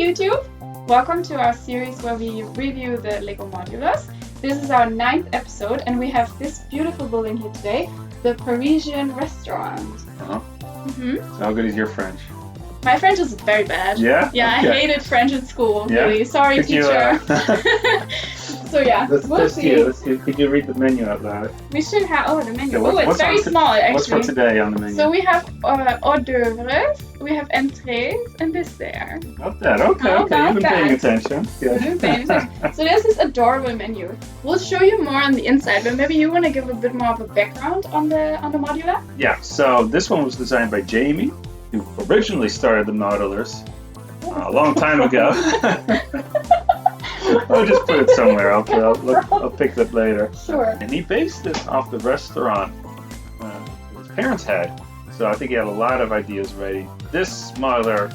YouTube! Welcome to our series where we review the Lego modulars. This is our 9th episode and we have this beautiful building here today, the Parisian Restaurant. So how good is your French? My French is very bad. Yeah? Yeah, Okay. I hated French in school, Yeah? really. Sorry, Could you, teacher. So yeah, Let's we'll test see. you. Could you read the menu out loud? We should have, the menu. Okay, It's very small What's for actually. today on the menu? So we have hors d'oeuvres, we have entrées and dessert. Not that. Okay, How okay. You've been about paying that? attention. Good. So there's this adorable menu. We'll show you more on the inside, but maybe you want to give a bit more of a background on the modular? Yeah, so this one was designed by Jamie, who originally started the modulars a long time ago. I'll just put it somewhere. I'll pick it up later. Sure. And he based it off the restaurant his parents had. So I think he had a lot of ideas ready. This modular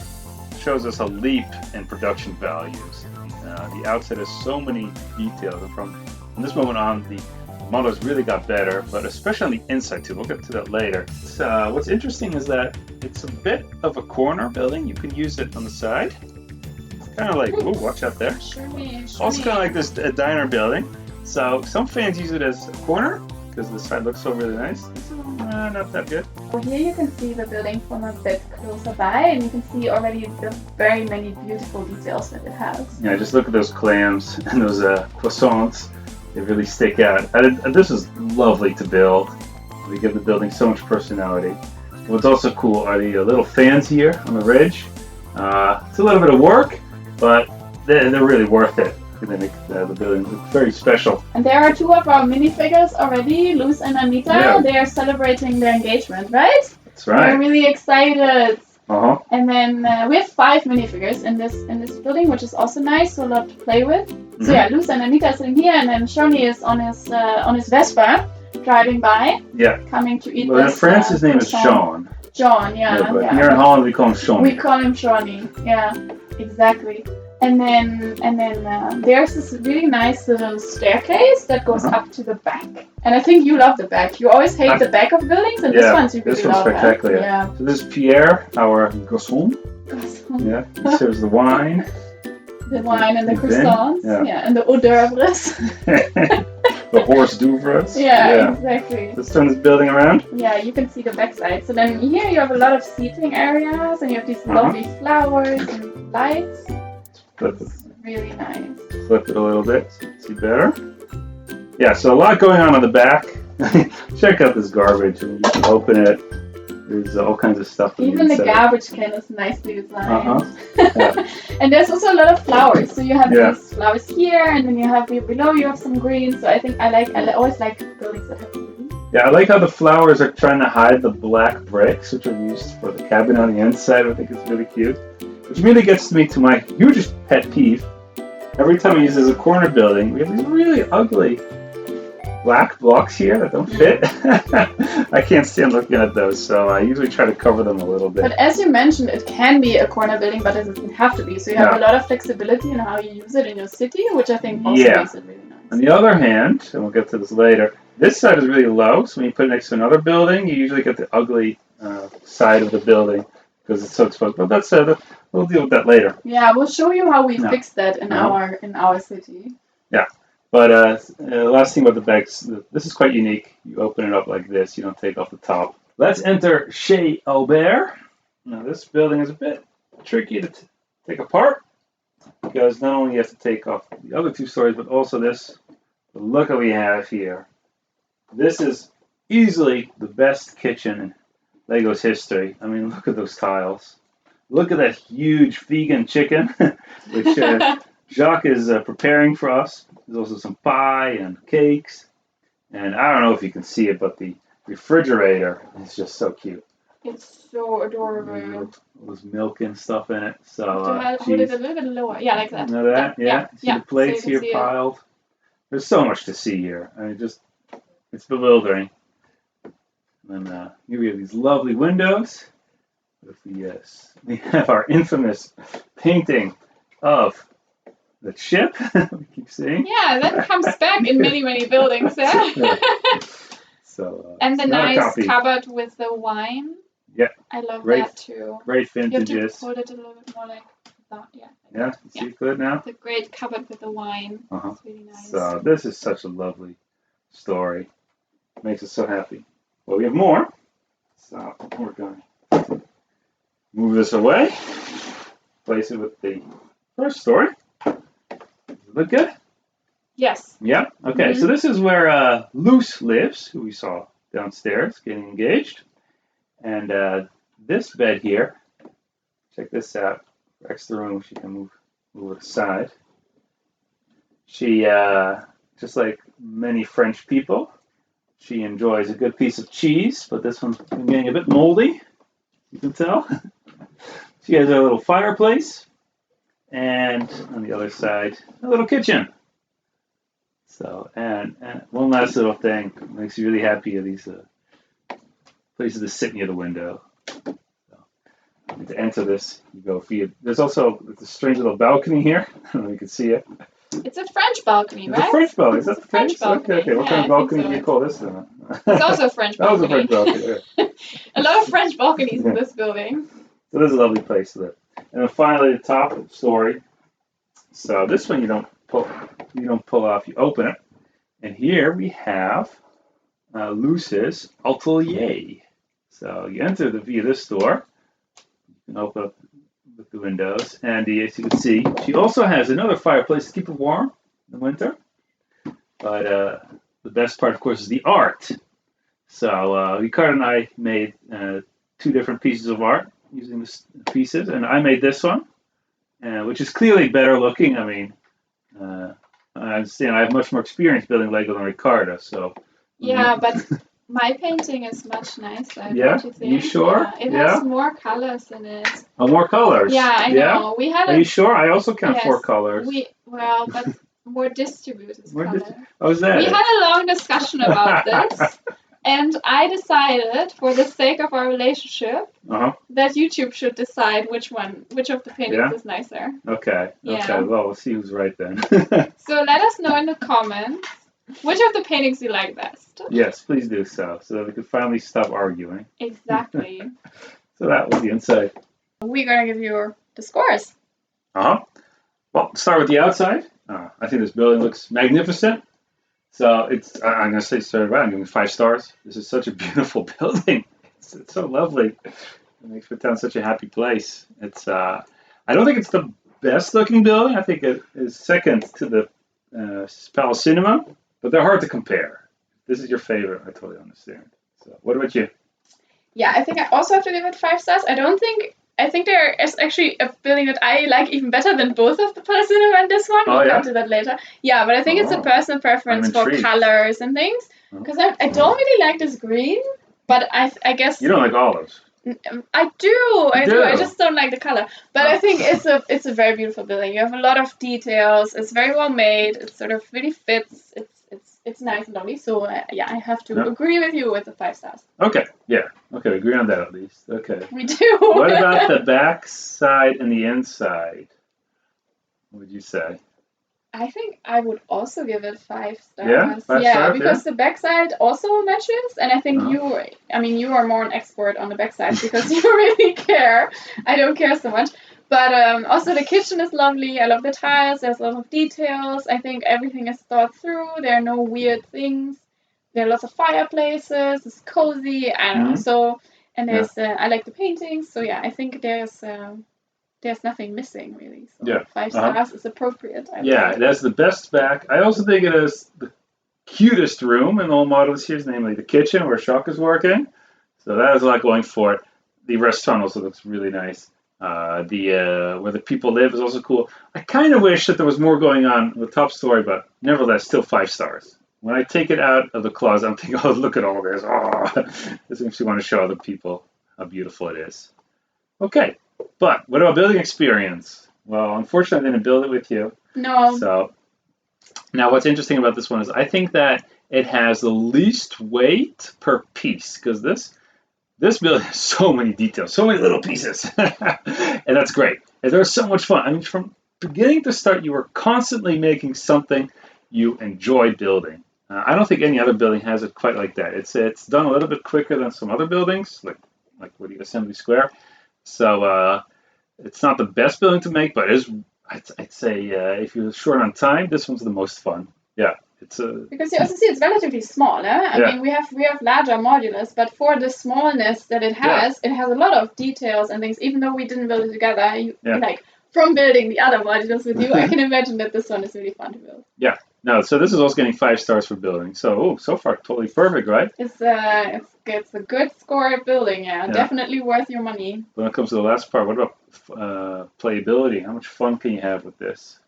shows us a leap in production values. The outside has so many details, and from this moment on, the models really got better, but especially on the inside too. We'll get to that later. What's interesting is that it's a bit of a corner building. You can use it on the side. It's kind of like, ooh, watch out there. Surely. Also kind of like this diner building. So some fans use it as a corner because the side looks so really nice. This is not that good. Well, here you can see the building from a bit closer by, and you can see already the very many beautiful details that it has. Yeah, just look at those clams and those croissants. They really stick out. This is lovely to build. They give the building so much personality. What's also cool are the little fans here on the ridge. It's a little bit of work, but they're really worth it. They make the building look very special. And there are two of our minifigures already, Luz and Anita. Yeah. They are celebrating their engagement, right? That's right. We're really excited. Uh-huh. And then we have 5 minifigures in this building, which is also nice, so a lot to play with. So yeah, Luz and Anita are sitting here, and then Shoni is on his Vespa, driving by, coming to eat. Well, in this, France, his name is croissant. Sean. John, But yeah. here in Holland, we call him Sean. We call him Shoni. Yeah, exactly. And then there's this really nice little staircase that goes up to the back. And I think you love the back. You always hate the back of buildings, and this one's you really this one's love. spectacular. Yeah. So this is Pierre, our garçon. Yeah, he serves the wine. The wine and the And croissants. then, Yeah, and the hors d'oeuvres. The horse d'oeuvres. Yeah, exactly. Let's turn this building around. Yeah, you can see the backside. So then here you have a lot of seating areas, and you have these lovely flowers and lights. Flip it. Really nice. Flip it a little bit so you can see better. Yeah, so a lot going on the back. Check out this garbage. I mean, you can open it. There's all kinds of stuff. Even the garbage can is nicely designed. Yeah. And there's also a lot of flowers. So you have these flowers here, and then you have here below you have some green. So I think I always like buildings that have green. Yeah, I like how the flowers are trying to hide the black bricks, which are used for the cabin on the inside. I think it's really cute. Which really gets me to my hugest pet peeve. Every time I use it as a corner building, we have these really ugly black blocks here that don't fit. I can't stand looking at those, so I usually try to cover them a little bit. But as you mentioned, it can be a corner building, but it doesn't have to be. So you have a lot of flexibility in how you use it in your city, which I think also makes it really nice. On the other hand, and we'll get to this later, this side is really low, so when you put it next to another building, you usually get the ugly side of the building because it's so exposed. But that's we'll deal with that later. Yeah, we'll show you how we fixed that in our city. Yeah. But last thing about the bags, this is quite unique. You open it up like this. You don't take off the top. Let's enter Chez Albert. Now this building is a bit tricky to take apart because not only you have to take off the other 2 stories, but also this. But look what we have here. This is easily the best kitchen in Lego's history. I mean, look at those tiles. Look at that huge vegan chicken, which Jacques is preparing for us. There's also some pie and cakes. And I don't know if you can see it, but the refrigerator is just so cute. It's so adorable. There's milk and stuff in it. So hold it a little bit lower. Yeah, like that. You know that? Yeah. See the plates so here piled. There's so much to see here. I mean, it's bewildering. And then here we have these lovely windows. We have our infamous painting of the ship. We keep seeing. Yeah, that comes back in many, many buildings. Yeah. So. And the nice cupboard with the wine. Yeah. I love that too. Great vintages. You have to hold it a little bit more like thought, yeah. Yeah, see it good now? The great cupboard with the wine. Uh-huh. It's really nice. So this is such a lovely story. Makes us so happy. Well, we have more. So we're going to move this away. Place it with the first story. Does it look good? Yes. Yeah? Okay, so this is where Luce lives, who we saw downstairs getting engaged. And this bed here, check this out. Extra room, she can move it aside. She, just like many French people, she enjoys a good piece of cheese, but this one's getting a bit moldy, you can tell. She has a little fireplace, and on the other side, a little kitchen. So, and one last little thing makes you really happy are these places to sit near the window. So, to enter this, you go via. There's also a strange little balcony here. I don't know if you can see it. It's a French balcony, right? It's a French balcony. Is that the French balcony? Okay. What kind of balcony do you call this then? It's also a French That was balcony. a French balcony. Yeah. A lot of French balconies in this building. So this is a lovely place to live. And then finally, the top story. So this one you don't pull off. You open it, and here we have Luce's atelier. So you enter via this door. You can open up with the windows, and as you can see, she also has another fireplace to keep it warm in the winter. But the best part, of course, is the art. So Ricarda and I made 2 different pieces of art using the pieces, and I made this one, which is clearly better looking. I mean, I understand I have much more experience building Lego than Ricarda, so. Yeah, but my painting is much nicer. Yeah? Don't you think? You sure? Yeah, it has more colors in it. Oh, more colors? Yeah, I know. We had Are you sure? I also count 4 colors. But more distributed colors. How's that? We had a long discussion about this, and I decided, for the sake of our relationship, that YouTube should decide which of the paintings is nicer. Okay. Yeah. Okay. Well, we'll see who's right then. So let us know in the comments which of the paintings you like best. Yes, please do so that we can finally stop arguing. Exactly. So that was the inside. We're gonna give you the scores. Well, start with the outside. I think this building looks magnificent. So I'm gonna say straight away, I'm giving 5 stars. This is such a beautiful building. It's so lovely. It makes Midtown such a happy place. It's I don't think it's the best looking building. I think it is second to the Palace Cinema, but they're hard to compare. If this is your favorite, I totally understand. So what about you? Yeah, I think I also have to give it 5 stars. I think there is actually a building that I like even better than both of the Palace Cinema and this one. We'll come to that later. Yeah, but I think it's a personal preference for colors and things. Because I don't really like this green, but I guess... You don't like olives? I do. I just don't like the color. But I think it's a very beautiful building. You have a lot of details. It's very well made. It sort of really fits. It's nice and lovely. So I have to agree with you with the 5 stars. Okay. Yeah. Okay. We agree on that at least. Okay. We do. What about the back side and the inside? What would you say? I think I would also give it 5 stars. Yeah, 5 stars, because the backside also matches, and I think you are more an expert on the backside because you really care. I don't care so much. But also the kitchen is lovely. I love the tiles. There's a lot of details. I think everything is thought through. There are no weird things. There are lots of fireplaces. It's cozy. I don't know. So, and there's I like the paintings. So yeah, I think there's nothing missing really. So 5 stars is appropriate. It has the best back. I also think it has the cutest room in all models here, namely the kitchen where Shock is working. So that has a lot going for it. The restaurant also looks really nice. Where the people live is also cool. I kind of wish that there was more going on in the top story, but nevertheless, still 5 stars. When I take it out of the closet, I'm thinking, oh, look at all this. Oh, this makes me want to show other people how beautiful it is. Okay, but what about building experience? Well, unfortunately, I didn't build it with you. No. So now what's interesting about this one is I think that it has the least weight per piece because this building has so many details, so many little pieces, and that's great. And they're so much fun. I mean, from beginning to start, you are constantly making something you enjoy building. I don't think any other building has it quite like that. It's done a little bit quicker than some other buildings, like Assembly Square. So It's not the best building to make, but I'd say if you're short on time, this one's the most fun. Yeah, it's a Because you also see it's relatively small. I mean, we have larger modulars, but for the smallness that it has a lot of details and things. Even though we didn't build it together, like from building the other modulars with you, I can imagine that this one is really fun to build. Yeah. No, so this is also getting 5 stars for building. So so far totally perfect, right? It's a good score at building. Yeah, definitely worth your money. When it comes to the last part, what about playability? How much fun can you have with this?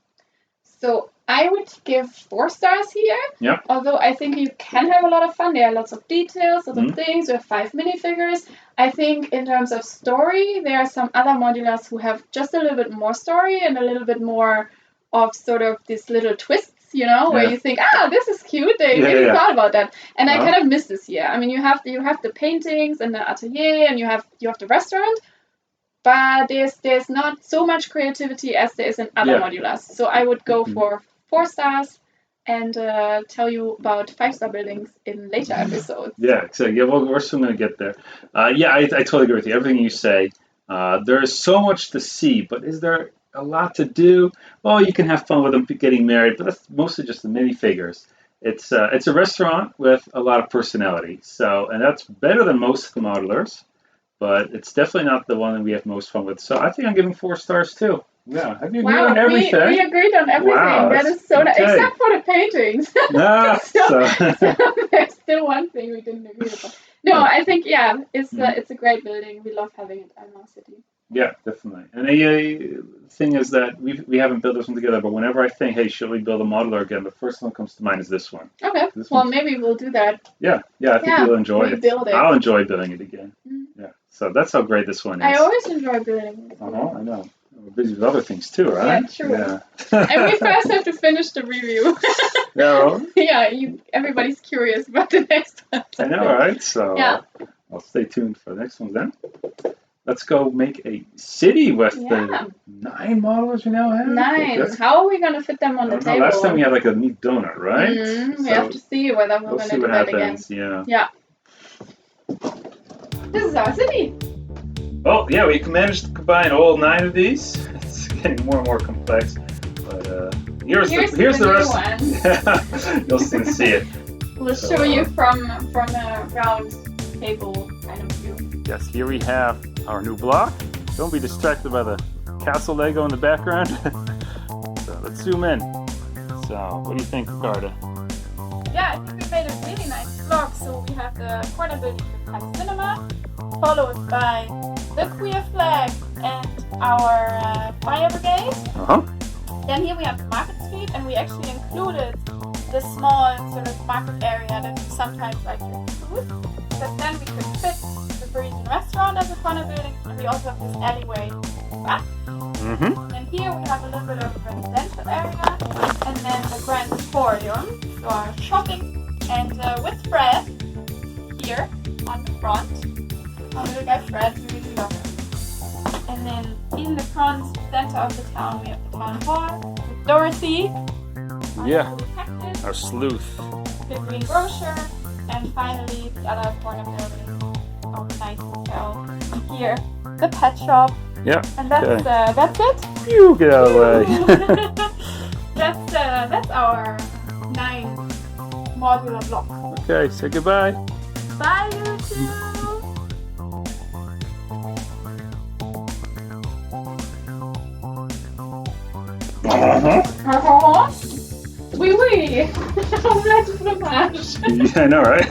So I would give 4 stars here. Yeah. Although I think you can have a lot of fun. There are lots of details, lots of things. We have 5 minifigures. I think in terms of story, there are some other modulars who have just a little bit more story and a little bit more of sort of these little twists, where you think, this is cute. They really thought about that. And I kind of miss this here. I mean, you have the paintings and the atelier, and you have the restaurant. But there's not so much creativity as there is in other modulars. So I would go for 4 stars and tell you about 5-star buildings in later episodes. Yeah, exactly. Yeah, well, we're soon going to get there. I totally agree with you. Everything you say. There is so much to see, but is there a lot to do? Well, you can have fun with them getting married, but that's mostly just the minifigures. It's a restaurant with a lot of personality. And that's better than most of the modulars. But it's definitely not the one that we have most fun with. So I think I'm giving 4 stars too. Yeah, have you agreed on everything? We agreed on everything. Wow, that is so nice, except for the paintings. So there's still one thing we didn't agree upon. No, I think it's a great building. We love having it in our city. Yeah, definitely. And the thing is that we haven't built this one together, but whenever I think, hey, should we build a modular again, the first one that comes to mind is this one. Okay. Maybe we'll do that. Yeah, I think you'll enjoy it. Build it. I'll enjoy building it again. Yeah. So that's how great this one is. I always enjoy building. I know. We're busy with other things too, right? Yeah, true. Yeah. And we first have to finish the review. Everybody's curious about the next one. I know, right? So I'll stay tuned for the next one then. Let's go make a city with the 9 models we now have. 9. How are we going to fit them on the table? Last time we had like a neat donut, right? We have to see whether we're going to do that again. Yeah. This is our city. Oh, yeah, we managed to combine all 9 of these. It's getting more and more complex. But here's the rest. One. You'll soon see it. We'll show you from a round table kind of view. Yes, here we have our new block. Don't be distracted by the castle Lego in the background. So let's zoom in. So, what do you think, Ricarda? Yeah, I think we made a really nice block. So we have the corner building with Thai cinema, followed by the queer flag and our fire brigade. Then here we have the market street, and we actually included the small sort of market area that we sometimes like to include. But then we could fit the Parisian Restaurant as a corner building, and we also have this alleyway back. And here we have a little bit of a residential area, and then a grand emporium, so our shopping, and with Fred here on the front. Our little guy Fred, we really love him. And then in the front center of the town, we have the town hall with Dorothy. Our sleuth. The green brochure, and finally the other corner building of the nice hotel. And here, the pet shop. Yeah. And that's it. You get out of the way. That's our 9 modular block. Okay, say goodbye. Bye, you two. Oui, oui. On l'a du fromage. Yeah, I know, right?